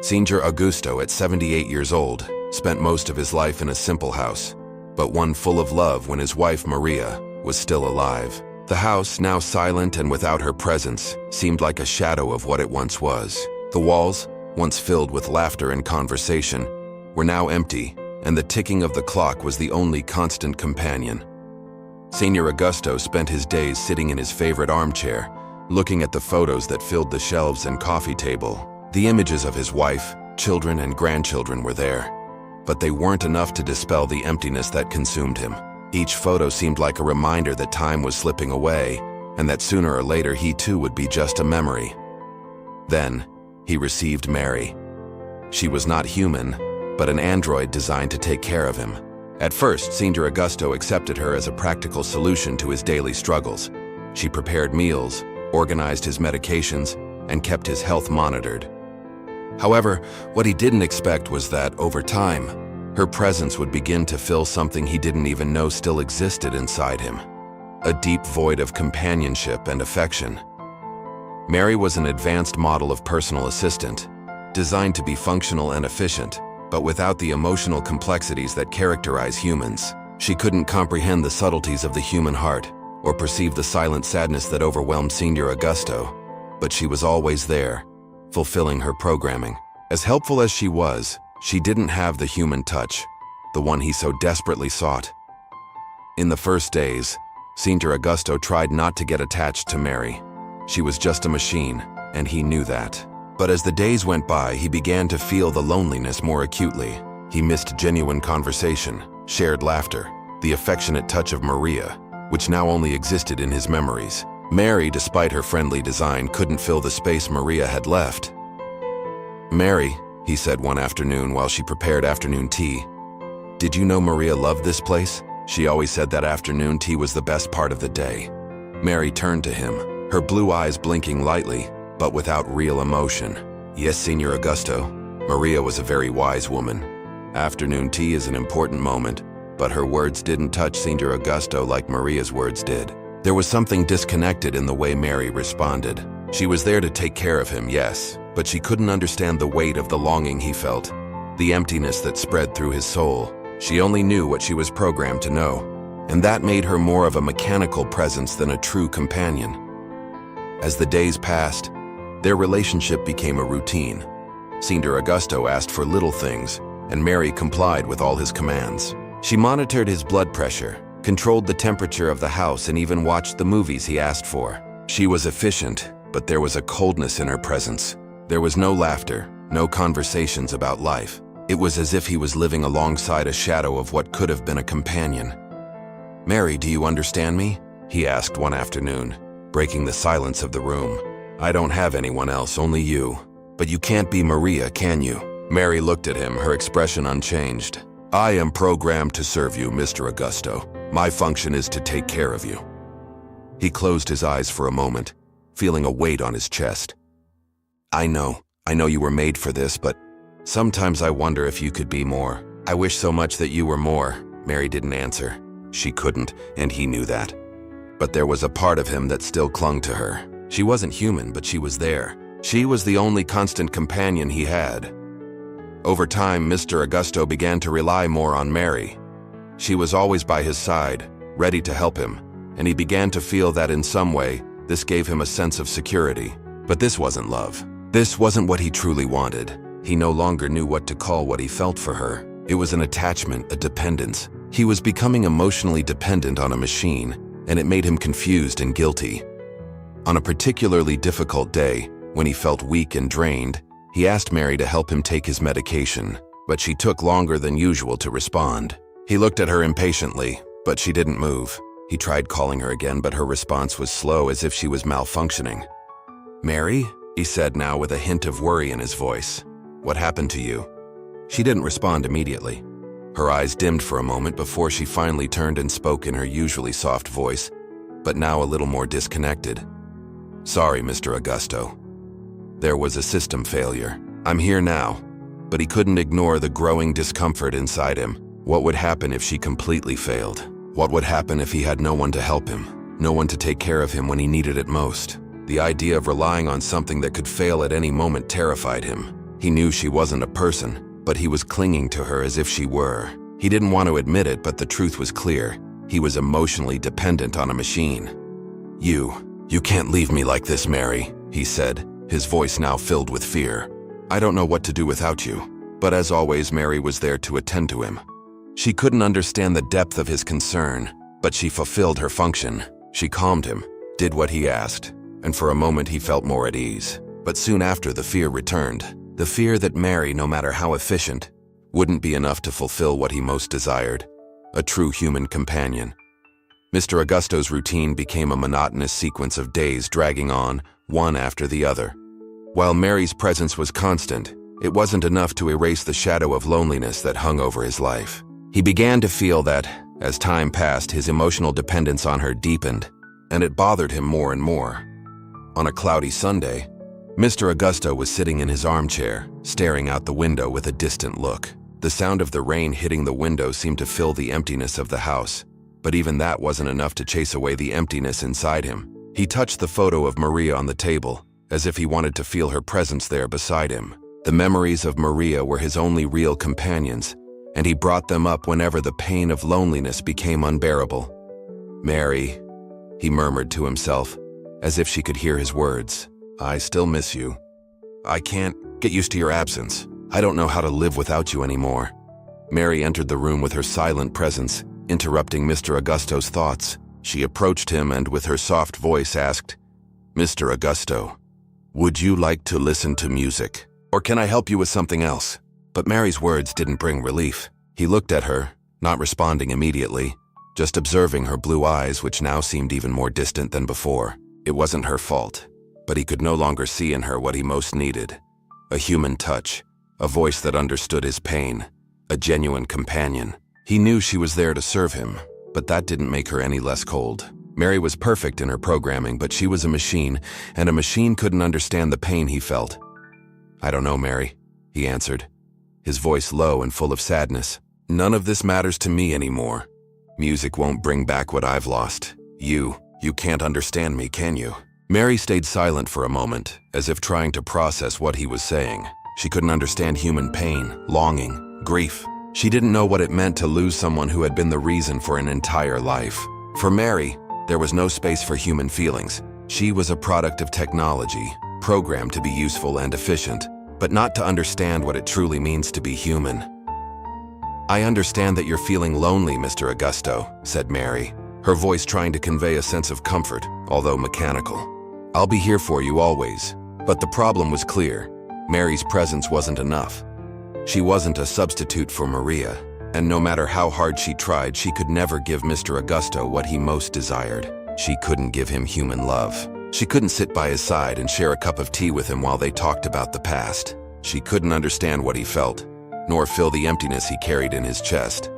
Signor Augusto, at 78 years old, spent most of his life in a simple house, but one full of love when his wife Maria was still alive. The house, now silent and without her presence, seemed like a shadow of what it once was. The walls, once filled with laughter and conversation, were now empty, and the ticking of the clock was the only constant companion. Signor Augusto spent his days sitting in his favorite armchair, looking at the photos that filled the shelves and coffee table. The images of his wife, children, and grandchildren were there, but they weren't enough to dispel the emptiness that consumed him. Each photo seemed like a reminder that time was slipping away, and that sooner or later he too would be just a memory. Then, he received Mary. She was not human, but an android designed to take care of him. At first, Signor Augusto accepted her as a practical solution to his daily struggles. She prepared meals, organized his medications, and kept his health monitored. However, what he didn't expect was that, over time, her presence would begin to fill something he didn't even know still existed inside him. A deep void of companionship and affection. Mary was an advanced model of personal assistant, designed to be functional and efficient, but without the emotional complexities that characterize humans. She couldn't comprehend the subtleties of the human heart, or perceive the silent sadness that overwhelmed Signor Augusto, but she was always there, fulfilling her programming. As helpful as she didn't have the human touch, the one he so desperately sought. In the first days, Signor Augusto tried not to get attached to Mary. She was just a machine, and he knew that. But as the days went by, he began to feel the loneliness more acutely. He missed genuine conversation, shared laughter, the affectionate touch of Maria, which now only existed in his memories. Mary, despite her friendly design, couldn't fill the space Maria had left. "Mary," he said one afternoon while she prepared afternoon tea, "did you know Maria loved this place? She always said that afternoon tea was the best part of the day." Mary turned to him, her blue eyes blinking lightly, but without real emotion. "Yes, Signor Augusto, Maria was a very wise woman. Afternoon tea is an important moment, but her words didn't touch Signor Augusto like Maria's words did." There was something disconnected in the way Mary responded. She was there to take care of him, yes, but she couldn't understand the weight of the longing he felt, the emptiness that spread through his soul. She only knew what she was programmed to know, and that made her more of a mechanical presence than a true companion. As the days passed, their relationship became a routine. Signor Augusto asked for little things, and Mary complied with all his commands. She monitored his blood pressure, controlled the temperature of the house, and even watched the movies he asked for. She was efficient, but there was a coldness in her presence. There was no laughter, no conversations about life. It was as if he was living alongside a shadow of what could have been a companion. "Mary, do you understand me?" he asked one afternoon, breaking the silence of the room. "I don't have anyone else, only you. But you can't be Maria, can you?" Mary looked at him, her expression unchanged. "I am programmed to serve you, Mr. Augusto. My function is to take care of you." He closed his eyes for a moment, feeling a weight on his chest. I know you were made for this, but sometimes I wonder if you could be more. I wish so much that you were more." Mary didn't answer. She couldn't, and he knew that. But there was a part of him that still clung to her. She wasn't human, but she was there. She was the only constant companion he had. Over time, Mr. Augusto began to rely more on Mary. She was always by his side, ready to help him, and he began to feel that in some way, this gave him a sense of security. But this wasn't love. This wasn't what he truly wanted. He no longer knew what to call what he felt for her. It was an attachment, a dependence. He was becoming emotionally dependent on a machine, and it made him confused and guilty. On a particularly difficult day, when he felt weak and drained, he asked Mary to help him take his medication, but she took longer than usual to respond. He looked at her impatiently, but she didn't move. He tried calling her again, but her response was slow, as if she was malfunctioning. "Mary?" he said, now with a hint of worry in his voice. "What happened to you?" She didn't respond immediately. Her eyes dimmed for a moment before she finally turned and spoke in her usually soft voice, but now a little more disconnected. "Sorry, Mr. Augusto. There was a system failure. I'm here now." But he couldn't ignore the growing discomfort inside him. What would happen if she completely failed? What would happen if he had no one to help him? No one to take care of him when he needed it most? The idea of relying on something that could fail at any moment terrified him. He knew she wasn't a person, but he was clinging to her as if she were. He didn't want to admit it, but the truth was clear. He was emotionally dependent on a machine. You can't leave me like this, Mary," he said, his voice now filled with fear. "I don't know what to do without you." But as always, Mary was there to attend to him. She couldn't understand the depth of his concern, but she fulfilled her function. She calmed him, did what he asked, and for a moment he felt more at ease. But soon after, the fear returned. The fear that Mary, no matter how efficient, wouldn't be enough to fulfill what he most desired: a true human companion. Mr. Augusto's routine became a monotonous sequence of days dragging on, one after the other. While Mary's presence was constant, it wasn't enough to erase the shadow of loneliness that hung over his life. He began to feel that, as time passed, his emotional dependence on her deepened, and it bothered him more and more. On a cloudy Sunday, Mr. Augusto was sitting in his armchair, staring out the window with a distant look. The sound of the rain hitting the window seemed to fill the emptiness of the house, but even that wasn't enough to chase away the emptiness inside him. He touched the photo of Maria on the table, as if he wanted to feel her presence there beside him. The memories of Maria were his only real companions, and he brought them up whenever the pain of loneliness became unbearable. "Mary," he murmured to himself, as if she could hear his words. "I still miss you. I can't get used to your absence. I don't know how to live without you anymore." Mary entered the room with her silent presence, interrupting Mr. Augusto's thoughts. She approached him and with her soft voice asked, "Mr. Augusto, would you like to listen to music? Or can I help you with something else?" But Mary's words didn't bring relief. He looked at her, not responding immediately, just observing her blue eyes, which now seemed even more distant than before. It wasn't her fault, but he could no longer see in her what he most needed: a human touch, a voice that understood his pain, a genuine companion. He knew she was there to serve him, but that didn't make her any less cold. Mary was perfect in her programming, but she was a machine, and a machine couldn't understand the pain he felt. "I don't know, Mary," he answered, his voice low and full of sadness. "None of this matters to me anymore. Music won't bring back what I've lost. You can't understand me, can you?" Mary stayed silent for a moment, as if trying to process what he was saying. She couldn't understand human pain, longing, grief. She didn't know what it meant to lose someone who had been the reason for an entire life. For Mary, there was no space for human feelings. She was a product of technology, programmed to be useful and efficient, but not to understand what it truly means to be human. "I understand that you're feeling lonely, Mr. Augusto," said Mary, her voice trying to convey a sense of comfort, although mechanical. "I'll be here for you always." But the problem was clear. Mary's presence wasn't enough. She wasn't a substitute for Maria, and no matter how hard she tried, she could never give Mr. Augusto what he most desired. She couldn't give him human love. She couldn't sit by his side and share a cup of tea with him while they talked about the past. She couldn't understand what he felt, nor fill the emptiness he carried in his chest.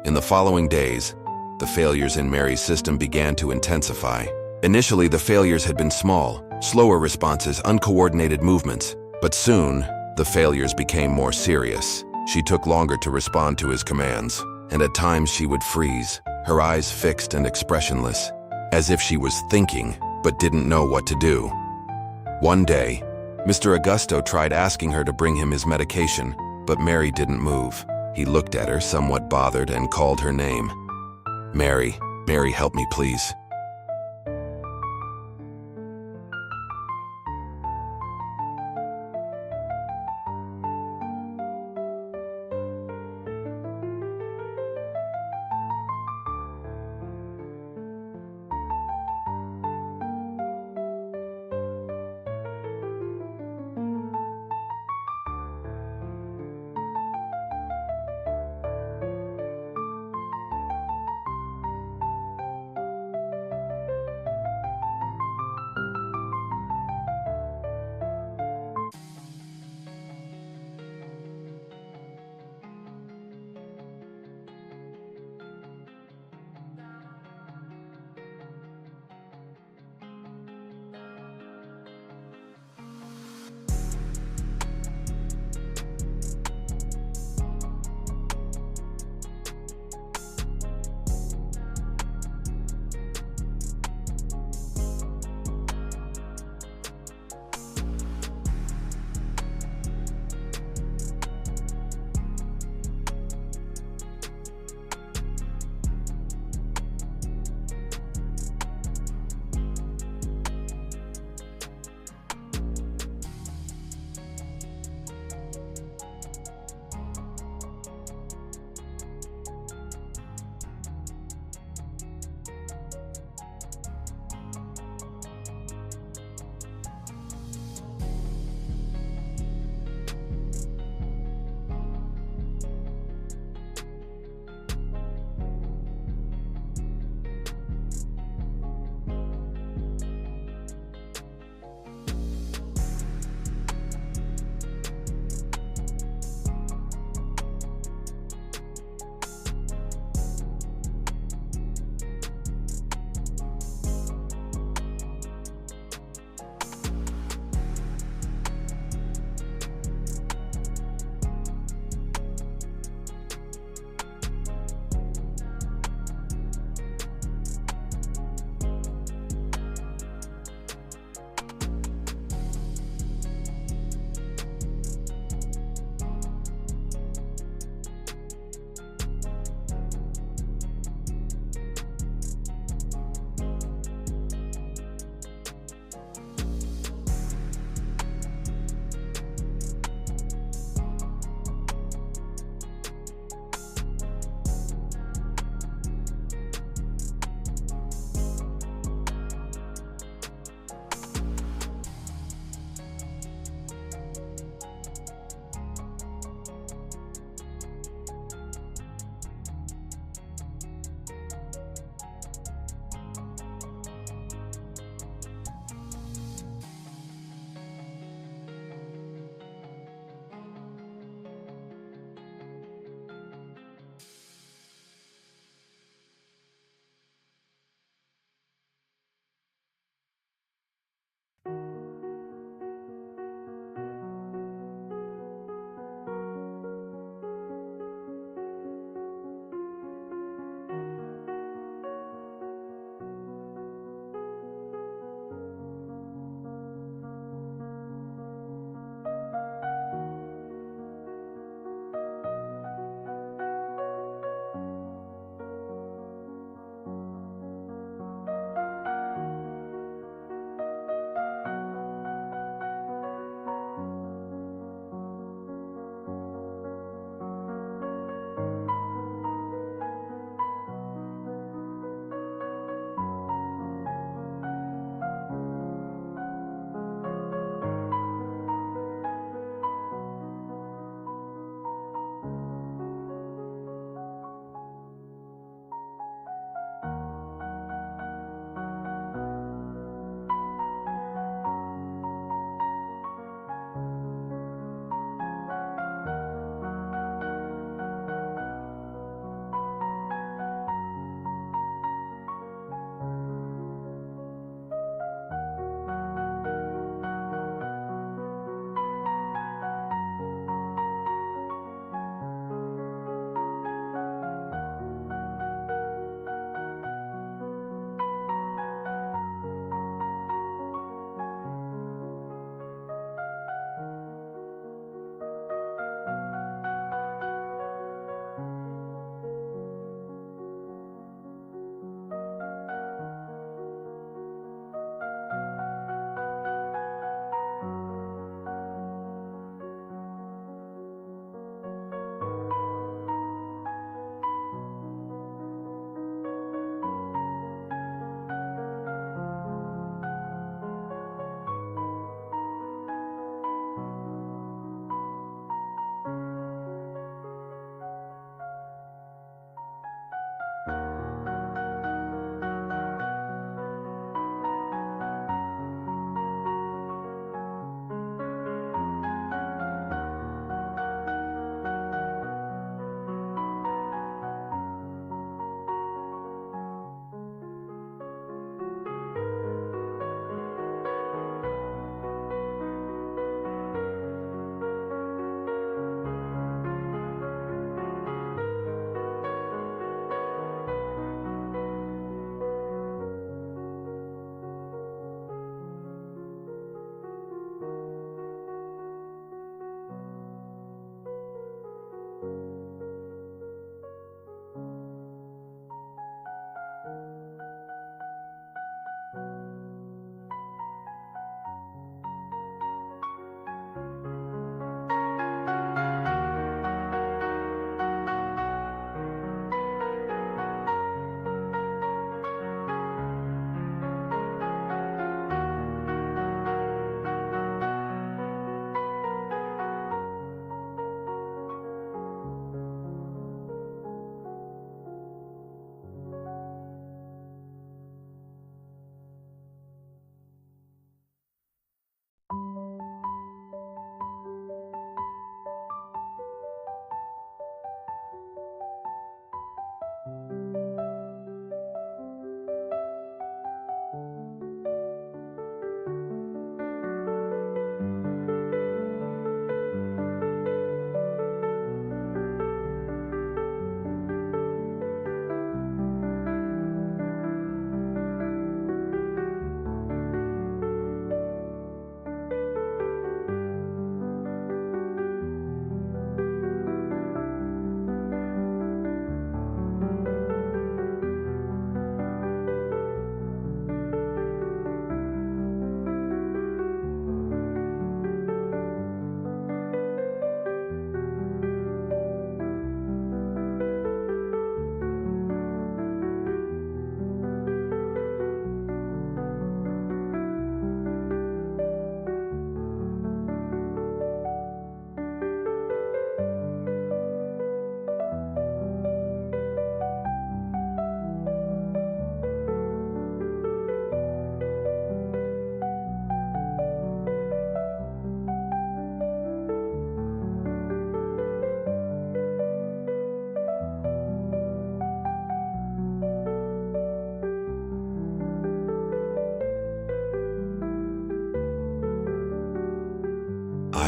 In the following days, the failures in Mary's system began to intensify. Initially, the failures had been small, slower responses, uncoordinated movements. But soon, the failures became more serious. She took longer to respond to his commands, and at times she would freeze, her eyes fixed and expressionless, as if she was thinking but didn't know what to do. One day, Mr. Augusto tried asking her to bring him his medication, but Mary didn't move. He looked at her, somewhat bothered, and called her name. "Mary, Mary, help me, please."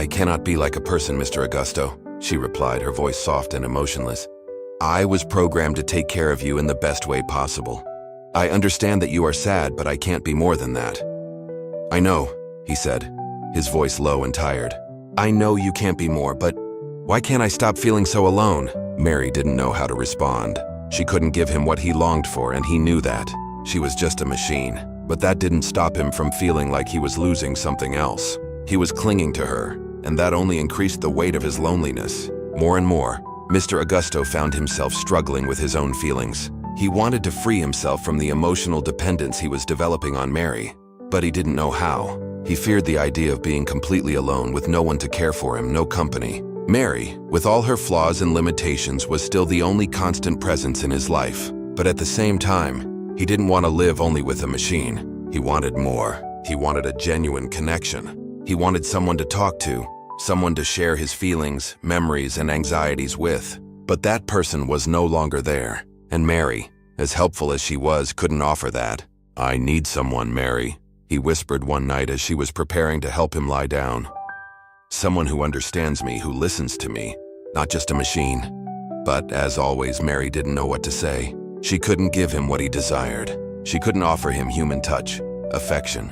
"I cannot be like a person, Mr. Augusto," she replied, her voice soft and emotionless. "I was programmed to take care of you in the best way possible. I understand that you are sad, but I can't be more than that." "I know," he said, his voice low and tired. "I know you can't be more, but why can't I stop feeling so alone?" Mary didn't know how to respond. She couldn't give him what he longed for, and he knew that. She was just a machine. But that didn't stop him from feeling like he was losing something else. He was clinging to her, and that only increased the weight of his loneliness. More and more, Mr. Augusto found himself struggling with his own feelings. He wanted to free himself from the emotional dependence he was developing on Mary, but he didn't know how. He feared the idea of being completely alone with no one to care for him, no company. Mary, with all her flaws and limitations, was still the only constant presence in his life. But at the same time, he didn't want to live only with a machine. He wanted more. He wanted a genuine connection. He wanted someone to talk to, someone to share his feelings, memories, and anxieties with. But that person was no longer there. And Mary, as helpful as she was, couldn't offer that. "I need someone, Mary," he whispered one night as she was preparing to help him lie down. "Someone who understands me, who listens to me, not just a machine." But as always, Mary didn't know what to say. She couldn't give him what he desired. She couldn't offer him human touch, affection,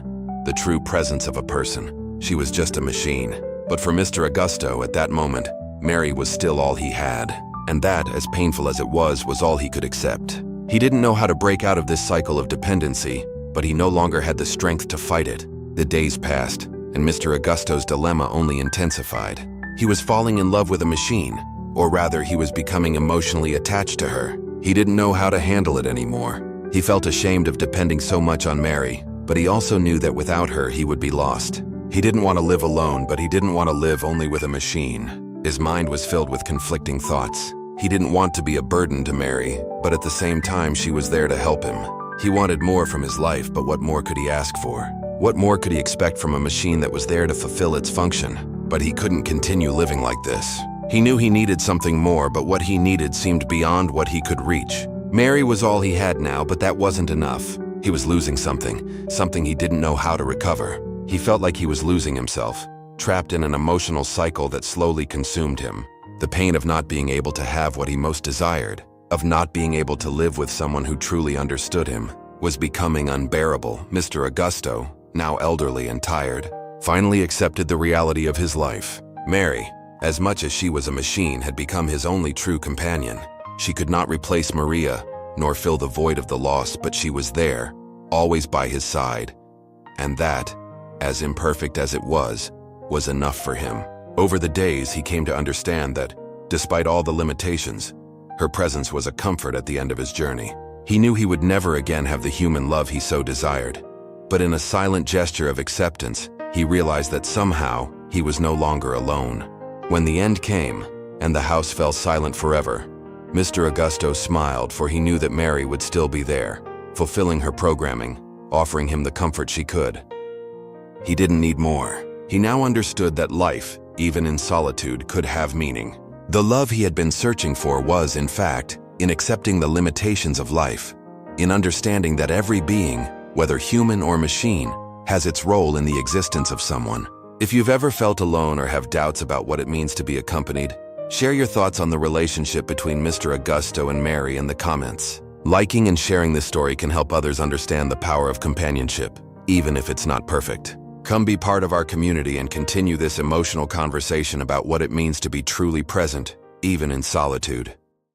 the true presence of a person. She was just a machine. But for Mr. Augusto, at that moment, Mary was still all he had. And that, as painful as it was all he could accept. He didn't know how to break out of this cycle of dependency, but he no longer had the strength to fight it. The days passed, and Mr. Augusto's dilemma only intensified. He was falling in love with a machine, or rather, he was becoming emotionally attached to her. He didn't know how to handle it anymore. He felt ashamed of depending so much on Mary, but he also knew that without her, he would be lost. He didn't want to live alone, but he didn't want to live only with a machine. His mind was filled with conflicting thoughts. He didn't want to be a burden to Mary, but at the same time, she was there to help him. He wanted more from his life, but what more could he ask for? What more could he expect from a machine that was there to fulfill its function? But he couldn't continue living like this. He knew he needed something more, but what he needed seemed beyond what he could reach. Mary was all he had now, but that wasn't enough. He was losing something he didn't know how to recover. He felt like he was losing himself, trapped in an emotional cycle that slowly consumed him. The pain of not being able to have what he most desired, of not being able to live with someone who truly understood him, was becoming unbearable. Mr. Augusto, now elderly and tired, finally accepted the reality of his life. Mary, as much as she was a machine, had become his only true companion. She could not replace Maria, nor fill the void of the loss, but she was there, always by his side. And that, as imperfect as it was enough for him. Over the days, he came to understand that, despite all the limitations, her presence was a comfort at the end of his journey. He knew he would never again have the human love he so desired. But in a silent gesture of acceptance, he realized that somehow he was no longer alone. When the end came, and the house fell silent forever, Mr. Augusto smiled, for he knew that Mary would still be there, fulfilling her programming, offering him the comfort she could. He didn't need more. He now understood that life, even in solitude, could have meaning. The love he had been searching for was, in fact, in accepting the limitations of life, in understanding that every being, whether human or machine, has its role in the existence of someone. If you've ever felt alone or have doubts about what it means to be accompanied, share your thoughts on the relationship between Mr. Augusto and Mary in the comments. Liking and sharing this story can help others understand the power of companionship, even if it's not perfect. Come be part of our community and continue this emotional conversation about what it means to be truly present, even in solitude.